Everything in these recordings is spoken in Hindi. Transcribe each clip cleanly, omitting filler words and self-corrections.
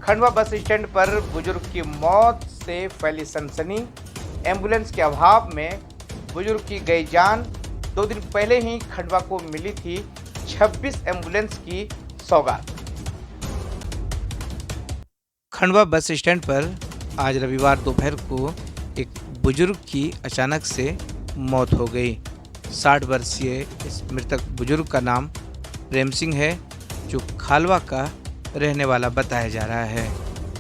खंडवा बस स्टैंड पर बुजुर्ग की मौत से फैली सनसनी। एम्बुलेंस के अभाव में बुजुर्ग की गई जान। 2 दिन पहले ही खंडवा को मिली थी 26 एम्बुलेंस की सौगात। खंडवा बस स्टैंड पर आज रविवार दोपहर को एक बुजुर्ग की अचानक से मौत हो गई। 60 वर्षीय इस मृतक बुजुर्ग का नाम प्रेम सिंह है, जो खालवा का रहने वाला बताया जा रहा है।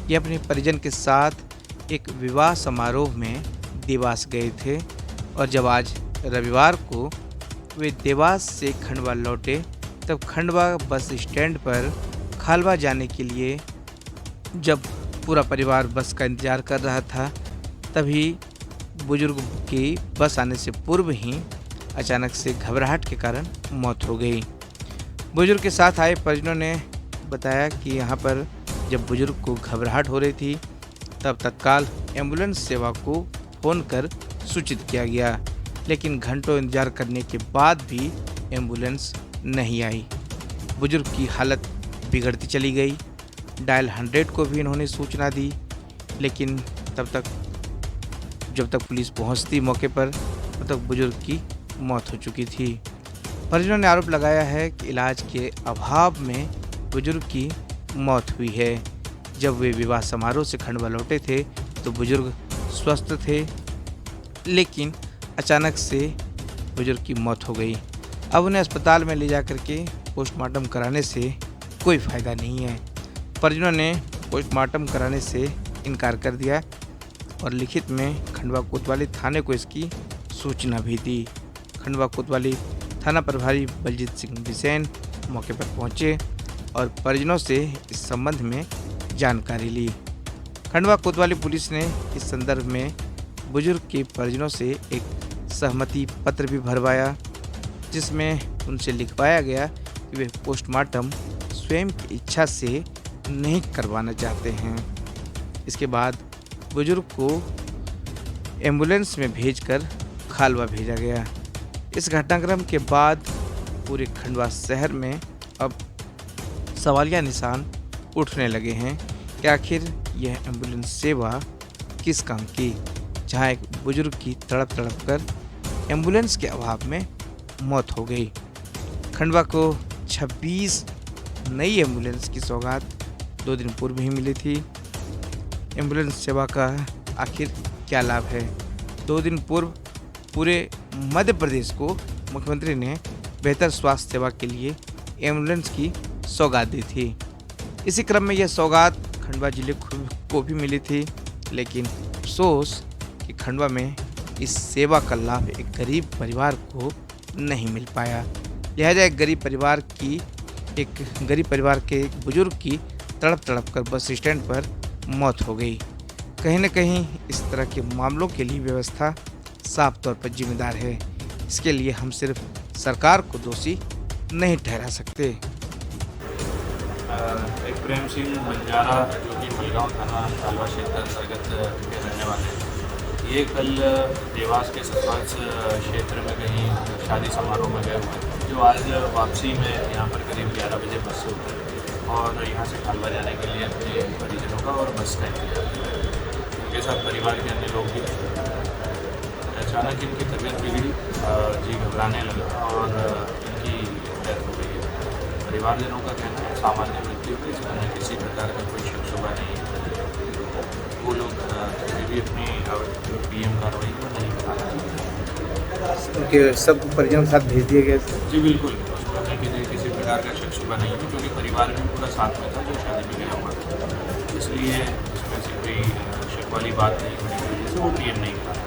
ये अपने परिजन के साथ एक विवाह समारोह में देवास गए थे और जब आज रविवार को वे देवास से खंडवा लौटे तब खंडवा बस स्टैंड पर खालवा जाने के लिए जब पूरा परिवार बस का इंतज़ार कर रहा था, तभी बुजुर्ग की बस आने से पूर्व ही अचानक से घबराहट के कारण मौत हो गई। बुजुर्ग के साथ आए परिजनों ने बताया कि यहाँ पर जब बुजुर्ग को घबराहट हो रही थी तब तत्काल एम्बुलेंस सेवा को फ़ोन कर सूचित किया गया, लेकिन घंटों इंतजार करने के बाद भी एम्बुलेंस नहीं आई। बुजुर्ग की हालत बिगड़ती चली गई। डायल 100 को भी इन्होंने सूचना दी, लेकिन जब तक पुलिस पहुंचती मौके पर तब तक बुजुर्ग की मौत हो चुकी थी। परिजनों ने आरोप लगाया है कि इलाज के अभाव में बुजुर्ग की मौत हुई है। जब वे विवाह समारोह से खंडवा लौटे थे तो बुजुर्ग स्वस्थ थे, लेकिन अचानक से बुजुर्ग की मौत हो गई। अब उन्हें अस्पताल में ले जाकर के पोस्टमार्टम कराने से कोई फ़ायदा नहीं है। परिजनों ने पोस्टमार्टम कराने से इनकार कर दिया और लिखित में खंडवा कोतवाली थाने को इसकी सूचना भी दी। खंडवा कोतवाली थाना प्रभारी बलजीत सिंह बिसेन मौके पर पहुंचे और परिजनों से इस संबंध में जानकारी ली। खंडवा कोतवाली पुलिस ने इस संदर्भ में बुजुर्ग के परिजनों से एक सहमति पत्र भी भरवाया, जिसमें उनसे लिखवाया गया कि वे पोस्टमार्टम स्वयं की इच्छा से नहीं करवाना चाहते हैं। इसके बाद बुजुर्ग को एम्बुलेंस में भेजकर खालवा भेजा गया। इस घटनाक्रम के बाद पूरे खंडवा शहर में अब सवालिया निशान उठने लगे हैं कि आखिर यह एम्बुलेंस सेवा किस काम की, जहां एक बुजुर्ग की तड़प कर एम्बुलेंस के अभाव में मौत हो गई। खंडवा को 26 नई एम्बुलेंस की सौगात 2 दिन पूर्व ही मिली थी। एम्बुलेंस सेवा का आखिर क्या लाभ है? 2 दिन पूर्व पूरे मध्य प्रदेश को मुख्यमंत्री ने बेहतर स्वास्थ्य सेवा के लिए एम्बुलेंस की सौगात दी थी। इसी क्रम में यह सौगात खंडवा जिले को भी मिली थी, लेकिन अफसोस कि खंडवा में इस सेवा का लाभ एक गरीब परिवार को नहीं मिल पाया। लिहाजा एक गरीब परिवार के एक बुजुर्ग की तड़प कर बस स्टैंड पर मौत हो गई। कहीं न कहीं इस तरह के मामलों के लिए व्यवस्था साफ तौर पर जिम्मेदार है। इसके लिए हम सिर्फ सरकार को दोषी नहीं ठहरा सकते। एक प्रेम सिंह बंजारा जो कि मलगांव थाना खालवा क्षेत्र अंतर्गत के रहने वाले हैं, ये कल देवास के सरपंच क्षेत्र में कहीं शादी समारोह में गए हुए, जो आज वापसी में यहाँ पर करीब 11 बजे बस से उतरे और यहाँ से खालवा जाने के लिए अपने परिजनों का और बस का इंतजार किया। उनके साथ परिवार के अन्य लोग भी थे। अचानक इनकी तबीयत बिगड़ी, जी घबराने लगा और इनकी डेथ हो गई है। परिवारजनों का कहना है सामान्य मृत्यु है, इसमें किसी प्रकार का कोई शक शुबा नहीं है। वो लोग भी अपनी पीएम कार्रवाई को नहीं करा रहे। उनके सब परिजनों के साथ भेज दिए गए? जी बिल्कुल, उसमें किसी प्रकार का शक शुबा नहीं है, क्योंकि परिवार भी पूरा साथ में था जो शादी में गया हुआ था। इसलिए इसमें से कोई शक वाली बात नहीं होने की वजह से वो पीएम नहीं करा।